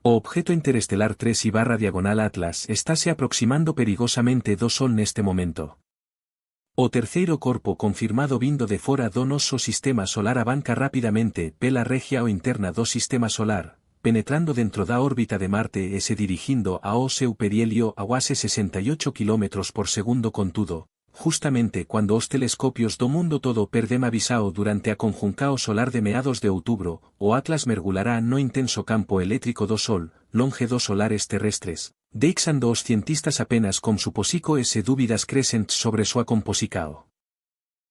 O objeto interestelar 3/Atlas estáse aproximando perigosamente do Sol neste momento. O terceiro corpo confirmado vindo de fora do noso sistema solar avanca rapidamente pela regia ou interna do sistema solar, penetrando dentro da órbita de Marte e se dirigindo ao seu perihelio a quase 68 km por segundo. Contudo, justamente cuando os telescopios do mundo todo perdem a visao durante a conjuncao solar de meados de outubro, o Atlas mergulará no intenso campo eléctrico do Sol, longe dos solares terrestres, deixando os cientistas apenas con suposico e se dúbidas crescentes sobre súa composicao.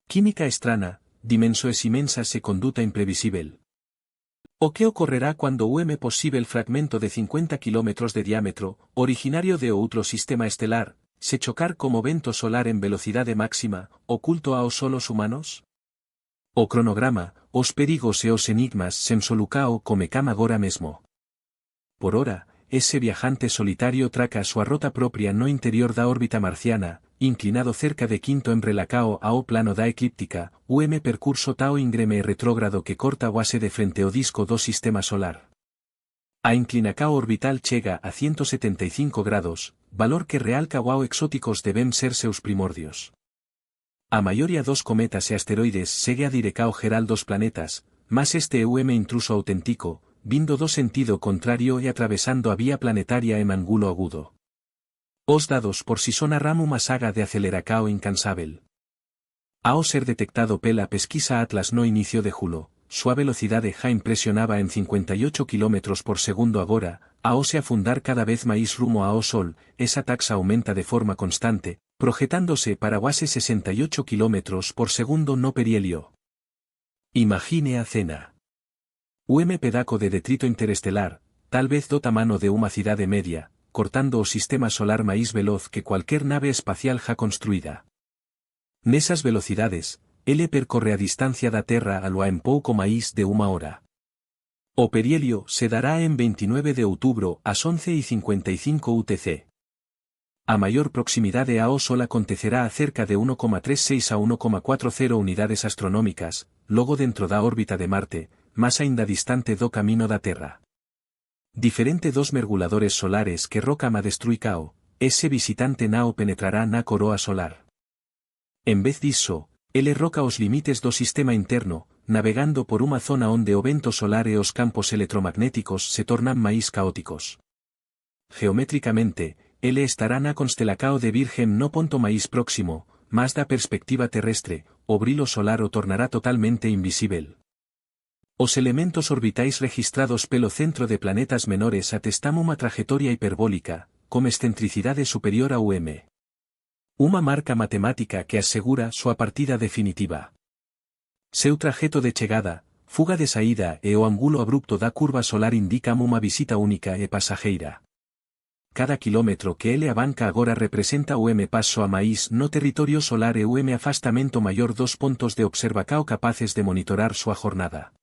Química estrana, dimensoes imensas e conduta imprevisível. O que ocorrerá cuando un posible fragmento de 50 km de diámetro, originario de outro sistema estelar, se chocar como vento solar en velocidade máxima, oculto aos solos humanos? O cronograma, os perigos e os enigmas sen solucao comecam agora mesmo. Por ora, ese viajante solitario traca a súa rota propia no interior da órbita marciana, inclinado cerca de quinto en relacao ao plano da eclíptica, percurso tao íngreme e retrógrado que corta o ase de frente ao disco do sistema solar. A inclinacao orbital chega a 175 grados, valor que realca ao exóticos deben ser seus primordios. A maioría dos cometas e asteroides segue a direcao geral dos planetas, mas este intruso auténtico, vindo do sentido contrario e atravesando a vía planetaria en ángulo agudo. Os dados por si son a ramo unha saga de aceleracao incansável. Ao ser detectado pela pesquisa Atlas no inicio de julho, súa velocidade já impresionaba en 58 km por segundo agora, ao se afundar cada vez máis rumo ao Sol, esa taxa aumenta de forma constante, projetándose para quase 68 km por segundo no perihelio. Imagine a cena. Pedaco de detrito interestelar, tal vez do tamano de unha cidade media, cortando o sistema solar máis veloz que cualquier nave espacial já construída. Nesas velocidades, ele percorre a distancia da Terra a lua en pouco máis de unha hora. O perihelio se dará en 29 de outubro ás 11:55 UTC. A maior proximidade ao Sol acontecerá a cerca de 1,36 a 1,40 unidades astronómicas, logo dentro da órbita de Marte, mas aínda distante do camino da Terra. Diferente dos merguladores solares que rocama destruicao, ese visitante nao penetrará na coroa solar. En vez diso, ele roca os limites do sistema interno, navegando por unha zona onde o vento solar e os campos electromagnéticos se tornan máis caóticos. Geométricamente, ele estará na constelacao de Virgen no ponto máis próximo, mas da perspectiva terrestre, o brilo solar o tornará totalmente invisível. Os elementos orbitais registrados pelo centro de planetas menores atestam unha trayectoria hiperbólica, con excentricidade superior a Unha marca matemática que asegura súa partida definitiva. Seu trajeto de chegada, fuga de saída e o ángulo abrupto da curva solar indican unha visita única e pasajeira. Cada kilómetro que ele avanca agora representa paso a máis no territorio solar e afastamento maior dos pontos de observacao capaces de monitorar súa jornada.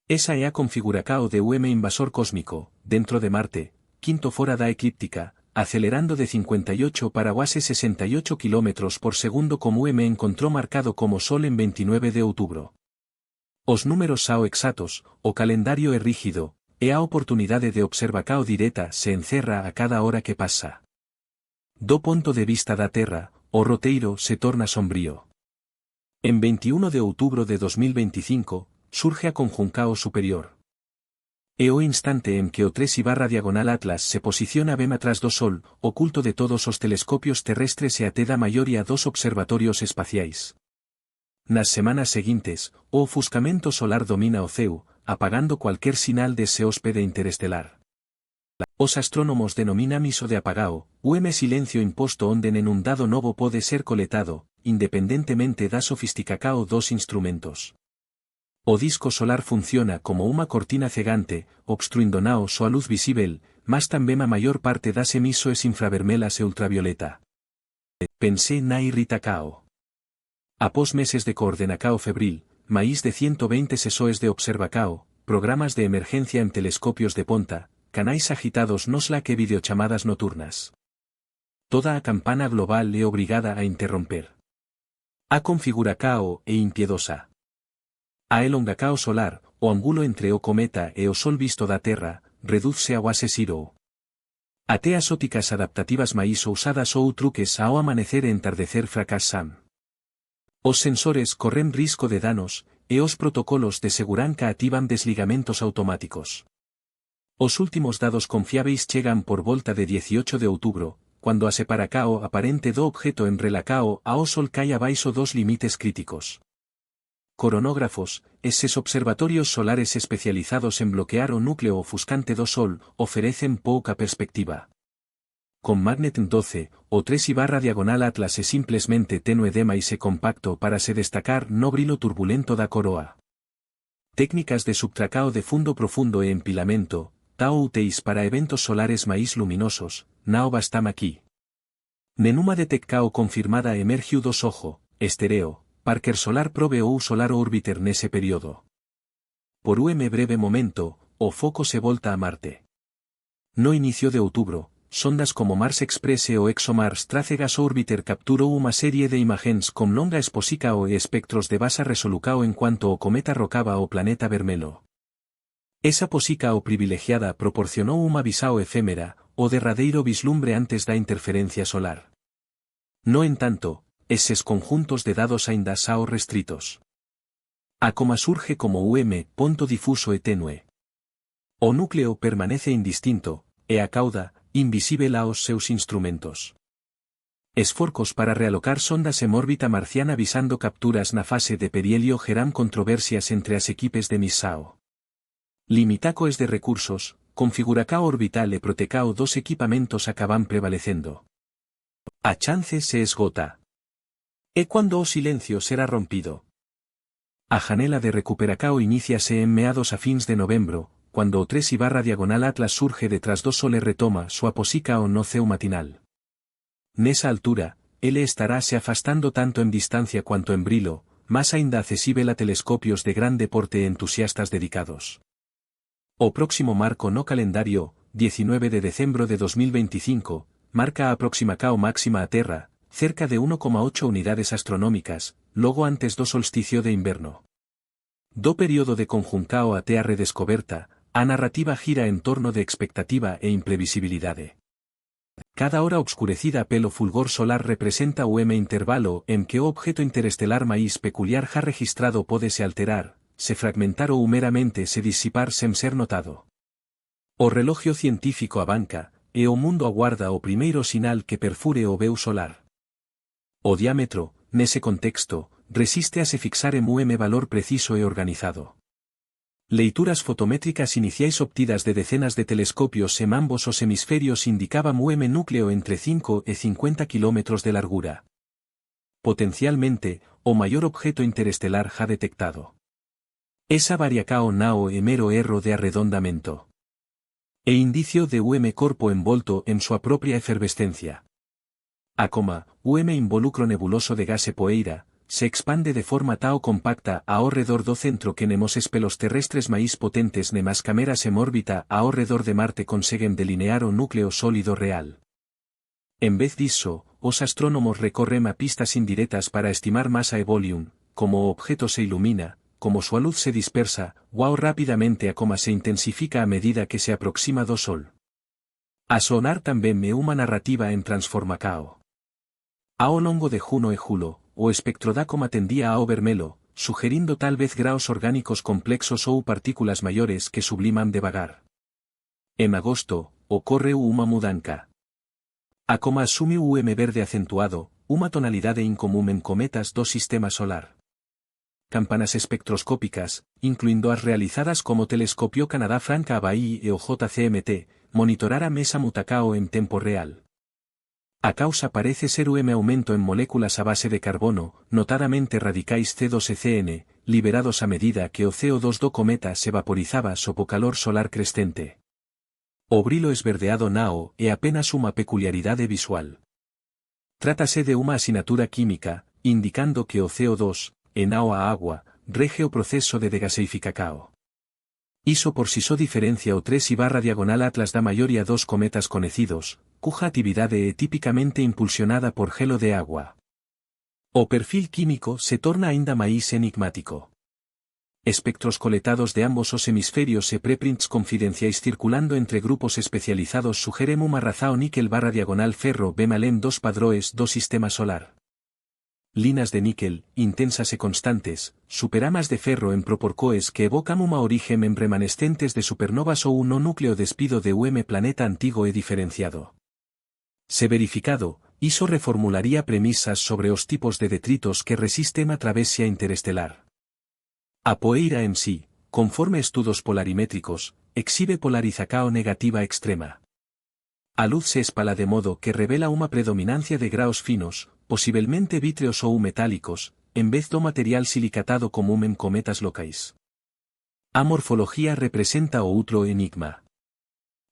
Esa é a configuracao de invasor cósmico, dentro de Marte, quinto fora da eclíptica, acelerando de 58 para quase 68 km por segundo como encontró marcado como Sol en 29 de outubro. Os números sao exactos, o calendario é rígido, e a oportunidade de observacao direta se encerra a cada hora que pasa. Do ponto de vista da Terra, o roteiro se torna sombrío. En 21 de outubro de 2025, surge a conjuncao superior. É o instante en que o 3/Atlas se posiciona ben atrás do Sol, oculto de todos os telescopios terrestres e até da maioría dos observatorios espaciais. Nas semanas seguintes, o ofuscamento solar domina o ceo, apagando cualquier sinal dese hóspede interestelar. Os astrónomos denominan iso de apagao, silencio imposto onde nen un dado novo pode ser coletado, independentemente da sofisticacao dos instrumentos. O disco solar funciona como unha cortina cegante, obstruindo nao súa luz visível, mas tamén a maior parte das emisoes infravermelas e ultravioleta. Pensé na irritacao. Após meses de coordenacao febril, máis de 120 sesores de observacao, programas de emergencia en telescopios de ponta, canais agitados nos la que videochamadas nocturnas. Toda a campana global é obrigada a interromper. A configuracao é impiedosa. A elongacao solar, o ángulo entre o cometa e o Sol visto da Terra, reduce ao ase zero. Ateas óticas adaptativas maíz ou usadas ou truques ao amanecer e entardecer fracasan. Os sensores corren risco de danos, e os protocolos de seguranza activan desligamentos automáticos. Os últimos dados confiáveis chegan por volta de 18 de outubro, cuando a separacao aparente do objeto en relacao ao sol cae abaixo dos límites críticos. Coronógrafos, eses observatorios solares especializados en bloquear o núcleo ofuscante do Sol, oferecen pouca perspectiva. Con Magnet 12, o 3/diagonal Atlas é simplesmente tenue demais e compacto para se destacar no brilo turbulento da coroa. Técnicas de subtracao de fundo profundo e empilamento, tao úteis para eventos solares máis luminosos, nao bastam aquí. Nenuma detectao confirmada emergiu do sojo, estereo, Parker Solar Probe ou Solar Orbiter nese período. Por breve momento, o foco se volta a Marte. No inicio de outubro, sondas como Mars Express e o ExoMars Tracegas Orbiter capturou unha serie de imagens con longa exposicao e espectros de basa resolucao en cuanto o cometa rocaba o planeta vermelo. Esa posicao privilegiada proporcionou unha visao efémera, o derradeiro vislumbre antes da interferencia solar. No entanto, eses conjuntos de dados aínda sao restritos. A coma surge como ponto difuso e tenue. O núcleo permanece indistinto, e a cauda, invisível aos seus instrumentos. Esforcos para realocar sondas en órbita marciana visando capturas na fase de perihelio geran controversias entre as equipes de MISAO. Limitacoes de recursos, configuracao orbital e protecao dos equipamentos acaban prevalecendo. A chance se esgota. É cuando o silencio será rompido. A janela de recuperacao iníciase en meados a fins de novembro, cuando o 3/diagonal Atlas surge detrás do Sol e retoma súa posicao no ceo matinal. Nesa altura, ele estará se afastando tanto en distancia cuanto en brilo, más aínda accesível a telescopios de grande porte e entusiastas dedicados. O próximo marco no calendario, 19 de decembro de 2025, marca a aproximacao máxima a Terra, cerca de 1,8 unidades astronómicas, logo antes do solsticio de inverno. Do período de conjuncao até a redescoberta, a narrativa gira en torno de expectativa e imprevisibilidade. Cada hora obscurecida pelo fulgor solar representa o intervalo en que o objeto interestelar máis peculiar ja registrado pode se alterar, se fragmentar ou meramente se disipar sen ser notado. O reloxio científico abanca, e o mundo aguarda o primeiro sinal que perfure o veu solar. O diámetro, nese contexto, resiste a se fixar en valor preciso e organizado. Leituras fotométricas iniciais obtidas de decenas de telescopios en ambos os hemisferios indicaban núcleo entre 5 e 50 kilómetros de largura. Potencialmente, o maior objeto interestelar ja detectado. Esa variacao nao e mero erro de arredondamento. E indicio de corpo envolto en súa propia efervescencia. A coma, involucro nebuloso de gas e poeira, se expande de forma tao compacta ao redor do centro que nemos espelos terrestres máis potentes nemas cámeras en órbita ao redor de Marte conseguen delinear o núcleo sólido real. En vez disso, os astrónomos recorren a pistas indirectas para estimar masa e volume, como o objeto se ilumina, como súa luz se dispersa, rápidamente a coma se intensifica a medida que se aproxima do Sol. A sonar tamén unha narrativa en transformacao. Ao longo de Juno e Julo, o espectro da coma tendía ao vermelo, sugerindo tal vez graos orgánicos complexos ou partículas maiores que subliman devagar. En agosto, ocorre unha mudanca. A coma asumiu verde acentuado, unha tonalidade incomún en cometas do sistema solar. Campanas espectroscópicas, incluindo as realizadas como Telescopio Canadá Franca Abaí e o JCMT, monitorara mesa mutacao en tempo real. A causa parece ser aumento en moléculas a base de carbono, notadamente radicais C2 e CN, liberados a medida que o CO2 do cometa se vaporizaba sob o calor solar crescente. O brilo esverdeado nao é apenas unha peculiaridade visual. Trátase de unha asinatura química, indicando que o CO2, nao a agua, rege o proceso de degaseificacao. Iso por si só diferencia o 3/diagonal Atlas da maioría dos cometas conocidos, cuja actividade é típicamente impulsionada por gelo de agua. O perfil químico se torna aínda máis enigmático. Espectros coletados de ambos os hemisferios e preprints confidenciais circulando entre grupos especializados sugerem uma razão níquel barra diagonal ferro bemalem 2 padroes do sistema solar. Linas de níquel, intensas e constantes, superamas de ferro en proporcoes que evocan uma origen en remanescentes de supernovas ou un núcleo despido de planeta antigo e diferenciado. Se verificado, iso reformularía premisas sobre os tipos de detritos que resisten a travesía interestelar. A poeira en sí, conforme estudos polarimétricos, exhibe polarizacao negativa extrema. A luz se espala de modo que revela uma predominancia de graos finos, posiblemente vítreos ou metálicos, en vez do material silicatado común en cometas locais. A morfología representa o outro enigma.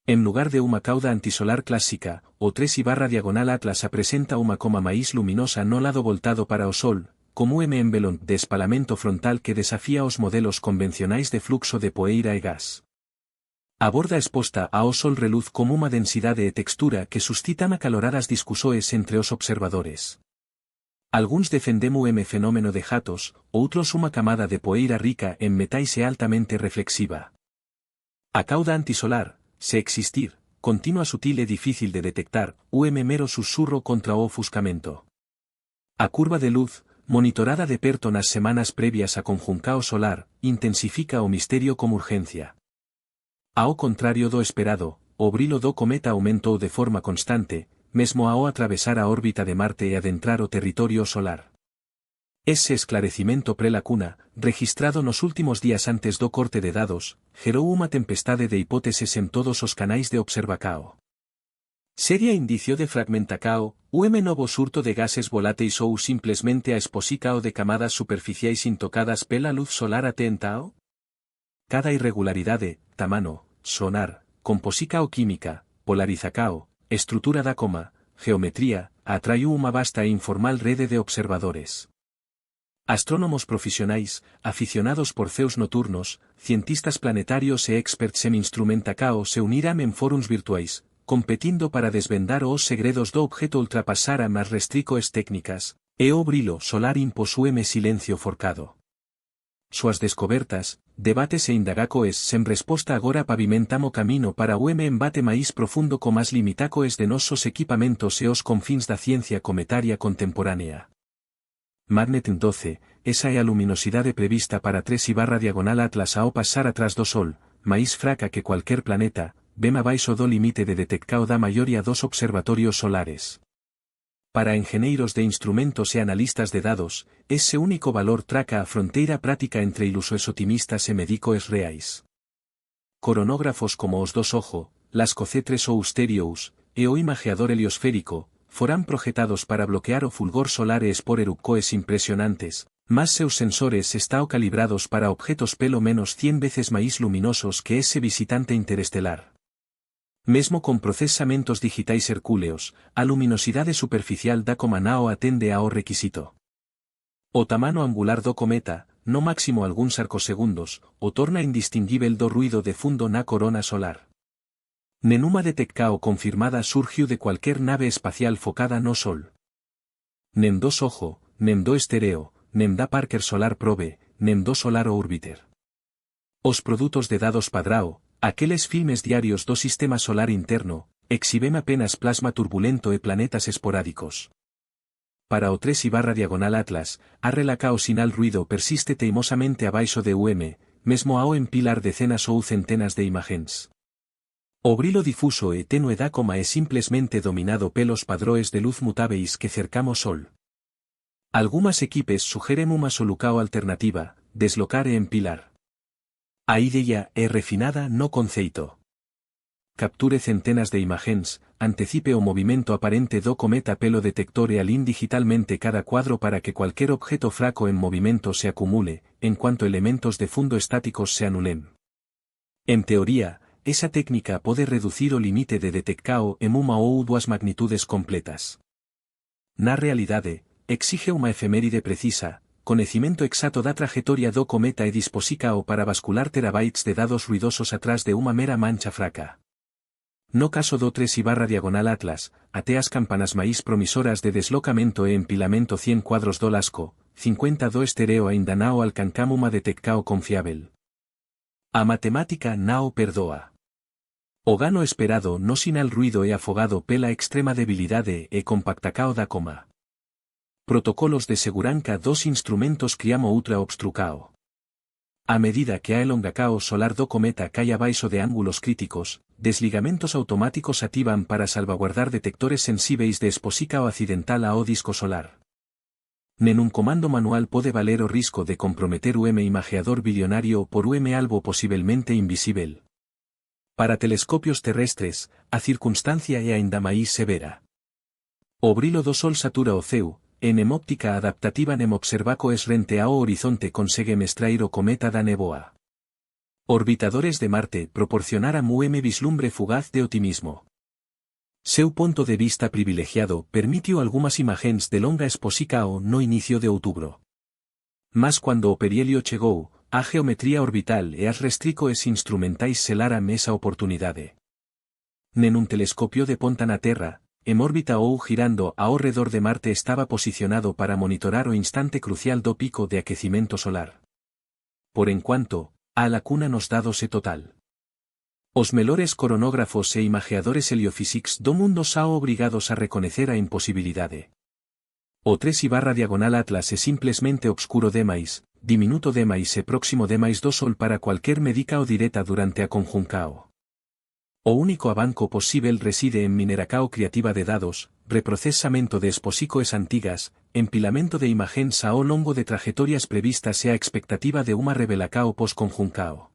En lugar de uma cauda antisolar clásica, o 3/diagonal Atlas apresenta uma coma máis luminosa no lado voltado para o Sol, como envelón de espalamento frontal que desafía os modelos convencionais de fluxo de poeira e gas. A borda exposta ao Sol reluz como unha densidade e textura que suscitan acaloradas discusiones entre os observadores. Alguns defendemos fenómeno de jatos, outros unha camada de poeira rica en metais e altamente reflexiva. A cauda antisolar, se existir, continua sutil e difícil de detectar, mero susurro contra o ofuscamento. A curva de luz, monitorada de perto nas semanas previas a conjuncao solar, intensifica o misterio como urgencia. Ao contrario do esperado, o brilo do cometa aumentou de forma constante, mesmo ao atravesar a órbita de Marte e adentrar o territorio solar. Ese esclarecimento pre-lacuna, registrado nos últimos días antes do corte de dados, gerou unha tempestade de hipóteses en todos os canais de observacao. Sería indicio de fragmentacao, novo surto de gases voláteis ou simplesmente a exposicao de camadas superficiais intocadas pela luz solar atentao? Cada irregularidade, tamano, sonar, composicao química, polarizacao, estrutura da coma, geometría, atraiu unha vasta e informal rede de observadores. Astrónomos profesionais, aficionados por ceos noturnos, cientistas planetarios e experts en instrumentacao se uniran en fóruns virtuais, competindo para desvendar os segredos do objeto ultrapasaran as restricoes técnicas, e o brilo solar imposueme silencio forcado. Suas descobertas, debates e indagacoes sen resposta agora pavimentamo camino para o embate máis profundo co más limitacoes de nosos equipamentos e os confins da ciencia cometaria contemporánea. Magnet 12, esa é a luminosidade prevista para 3/diagonal Atlas ao pasar atrás do Sol, máis fraca que cualquier planeta, ben abaixo do limite de detectao da maioría dos observatorios solares. Para engeneiros de instrumentos e analistas de dados, ese único valor traca a fronteira práctica entre ilusos optimistas e medicoes reais. Coronógrafos como os dos Ojo, Lasco C3 ou Stereo-us, e o imageador heliosférico, forán projetados para bloquear o fulgor solar e expor erupcoes impresionantes, mas seus sensores estao calibrados para objetos pelo menos 100 veces máis luminosos que ese visitante interestelar. Mesmo con procesamentos digitais hercúleos, a luminosidade superficial da coma nao atende ao requisito. O tamano angular do cometa, no máximo algúns arcosegundos, o torna indistinguível do ruido de fundo na corona solar. Nenuma detectao confirmada surgiu de cualquier nave espacial focada no Sol. Nem do Ojo, nem do Stereo, nem da Parker Solar Probe, nem do Solar Orbiter. Os produtos de dados padrao, aqueles filmes diarios do sistema solar interno, exhiben apenas plasma turbulento e planetas esporádicos. Para o 3/diagonal Atlas, a relacao sinal ruido persiste teimosamente abaixo de mesmo ao empilar decenas ou centenas de imagens. O brilo difuso e tenue da coma é simplesmente dominado pelos padroes de luz mutáveis que cercamos Sol. Algumas equipes sugeren unha solucao alternativa, deslocar e empilar. A idea é refinada no conceito. Capture centenas de imagens, antecipe o movimento aparente do cometa pelo detector e alín digitalmente cada cuadro para que cualquier objeto fraco en movimento se acumule, en cuanto elementos de fundo estáticos se anulen. En teoría, esa técnica pode reducir o limite de detectao en unha ou dúas magnitudes completas. Na realidade, exige unha efeméride precisa, conocimiento exacto da trayectoria do cometa e disposicao para bascular terabytes de dados ruidosos atrás de unha mera mancha fraca. No caso do 3/diagonal Atlas, até as campanas máis promisoras de deslocamento e empilamento 100 cuadros do Lasco, 52 estereo ainda nao alcancamos a detectao confiável. A matemática nao perdoa. O gano esperado no sinal ruido e afogado pela extrema debilidade e compactacao da coma. Protocolos de segurança dos instrumentos criamo ultra obstrucao. A medida que a elongacao solar do cometa cae abaixo de ángulos críticos, desligamentos automáticos activan para salvaguardar detectores sensíveis de exposicao accidental ao disco solar. Nenun comando manual pode valer o risco de comprometer o imageador bilionario por algo posiblemente invisible. Para telescopios terrestres, a circunstancia é aínda máis severa. O brilo do Sol satura o ceu, e óptica adaptativa observaco es rente ao horizonte consegue mestrair o cometa da neboa. Orbitadores de Marte proporcionaran vislumbre fugaz de otimismo. Seu ponto de vista privilegiado permitiu algunhas imagens de longa exposicao no inicio de outubro. Mas cuando o perihelio chegou, a geometría orbital e as restricoes instrumentais selaran esa oportunidade. Nenun telescopio de ponta na Terra, en órbita ou girando ao redor de Marte estaba posicionado para monitorar o instante crucial do pico de aquecimento solar. Por enquanto, a lacuna nos dadose total. Os melores coronógrafos e imageadores heliofísics do mundo sao obrigados a reconocer a imposibilidade. O 3/Atlas é simplesmente obscuro demais, diminuto demais e próximo demais do Sol para cualquier medica o direta durante a conjuncao. O único avanco posible reside en mineracao creativa de dados, reprocesamento de exposicoes antigas, empilamento de imagens ao longo de trajetorias previstas e a expectativa de uma revelacao pos-conjuncao.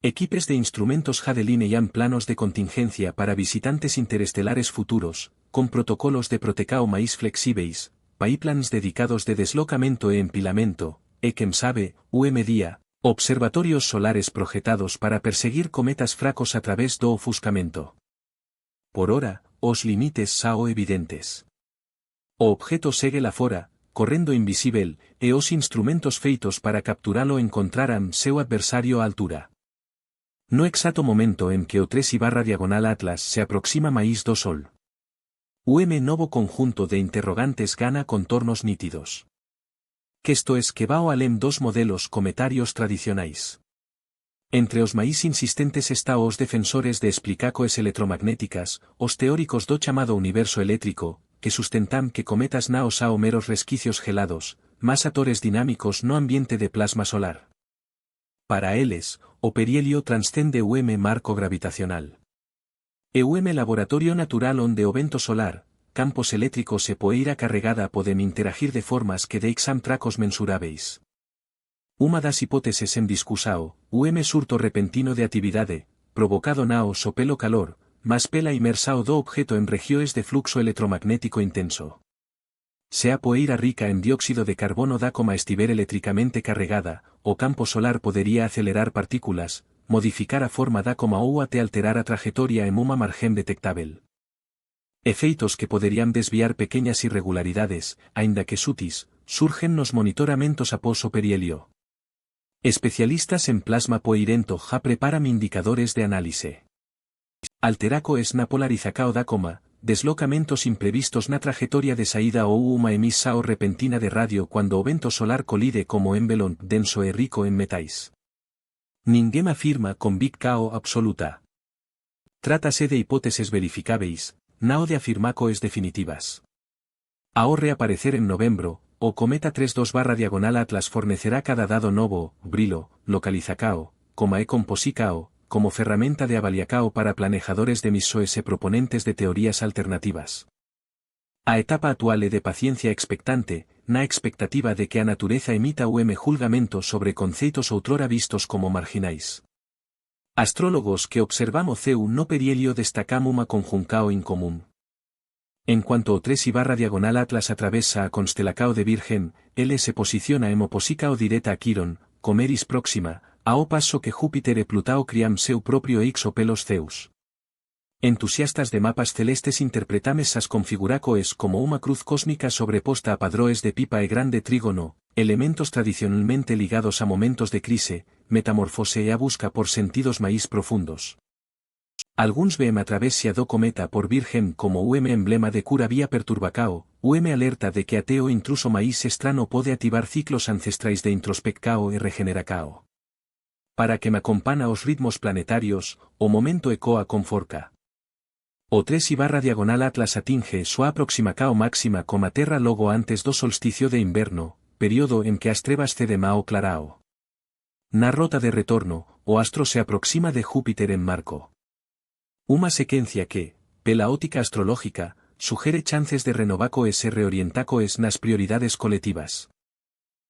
Equipes de instrumentos já delinean planos de contingencia para visitantes interestelares futuros, con protocolos de protecao máis flexíveis, pipelines dedicados de deslocamento e empilamento, e quen sabe, día, observatorios solares projetados para perseguir cometas fracos a través do ofuscamento. Por ora, os limites sao evidentes. O objeto segue la fora, correndo invisible, e os instrumentos feitos para capturalo encontraran seu adversario a altura. No exato momento en que o 3/Atlas se aproxima máis do Sol. Novo conjunto de interrogantes gana contornos nítidos. Que esto es que va o além dos modelos cometarios tradicionais. Entre os máis insistentes está os defensores de explicacoes electromagnéticas, os teóricos do chamado universo eléctrico, que sustentan que cometas naos ao meros resquicios gelados, más atores dinámicos no ambiente de plasma solar. Para eles, o perihelio transcende o marco gravitacional. E o laboratorio natural onde o vento solar, campos eléctricos e poeira carregada poden interagir de formas que deixan tracos mensuráveis. Uma das hipóteses en discusao, surto repentino de actividade, provocado naos o pelo calor, mas pela imersao do objeto en regións de fluxo electromagnético intenso. Se a poeira rica en dióxido de carbono da coma estiver eléctricamente carregada, o campo solar podería acelerar partículas, modificar a forma da coma ou até alterar a trayectoria en uma margen detectável. Efeitos que poderían desviar pequeñas irregularidades, aínda que sutis, surgen nos monitoramentos após o perihelio. Especialistas en plasma poeirento já preparan indicadores de análise. Alteracoes na polarizacao da coma, deslocamentos imprevistos na trayectoria de saída ou uma emissao repentina de radio cuando o vento solar colide como envelón denso e rico en metais. Ninguén afirma con vicao absoluta. Trátase de hipóteses verificáveis, nao de afirmacoes definitivas. Ao reaparecer en novembro, o cometa 32/Atlas fornecerá cada dado novo, brilo, localizacao, coma e composicao, como ferramenta de avaliacao para planejadores de misoes e proponentes de teorías alternativas. A etapa actual é de paciencia expectante, na expectativa de que a natureza emita o julgamento sobre conceitos outrora vistos como marginais. Astrólogos que observamos ceu no perihelio destacamos uma conjuncao incomún. En cuanto o 3/Atlas atravesa a constelacao de Virgen, ele se posiciona en oposicao direta a Quiron, Comeris próxima, ao paso que Júpiter e Plutao criam seu propio eixo pelos ceus. Entusiastas de mapas celestes interpretamos as configuracoes como uma cruz cósmica sobreposta a padroes de pipa e grande trígono, elementos tradicionalmente ligados a momentos de crise, metamorfose e a busca por sentidos máis profundos. Alguns veem a travessia do cometa por Virgen como emblema de cura vía perturbacao, alerta de que ateo intruso maíz estrano pode ativar ciclos ancestrais de introspectao e regeneracao. Para que me acompana os ritmos planetarios, o momento ecoa con forca. O 3/diagonal Atlas atinge súa aproximacao máxima como a Terra logo antes do solsticio de inverno, período en que as trevas ceden ao clarao. Na rota de retorno, o astro se aproxima de Júpiter en Marco. Uma sequencia que, pela ótica astrológica, sugiere chances de renovacoes e reorientacoes nas prioridades colectivas.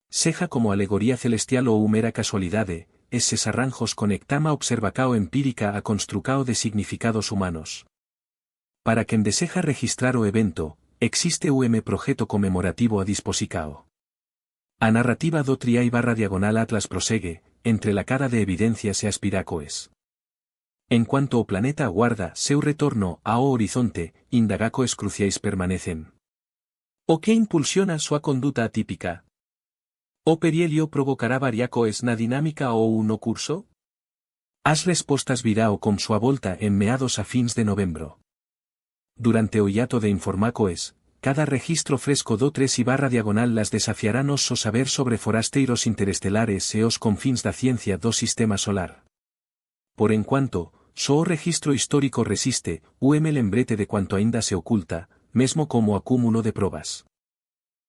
Seja como alegoría celestial ou mera casualidade, eses arranjos conectama observacao empírica a construcao de significados humanos. Para quen deseja registrar o evento, existe projeto conmemorativo a disposicao. A narrativa do triai/diagonal Atlas prosegue, entre la cara de evidencias e aspiracoes. En cuanto o planeta aguarda seu retorno ao horizonte, indagacoes cruciais permanecen. O que impulsiona súa conduta atípica? O perihelio provocará variacoes na dinámica ou no curso? As respostas virao con súa volta en meados a fins de novembro. Durante o hiato de informacoes, cada registro fresco do 3/diagonal las desafiará noso saber sobre forasteiros interestelares e os confins da ciencia do sistema solar. Por enquanto, só o registro histórico resiste, lembrete de cuanto aínda se oculta, mesmo como acúmulo de probas.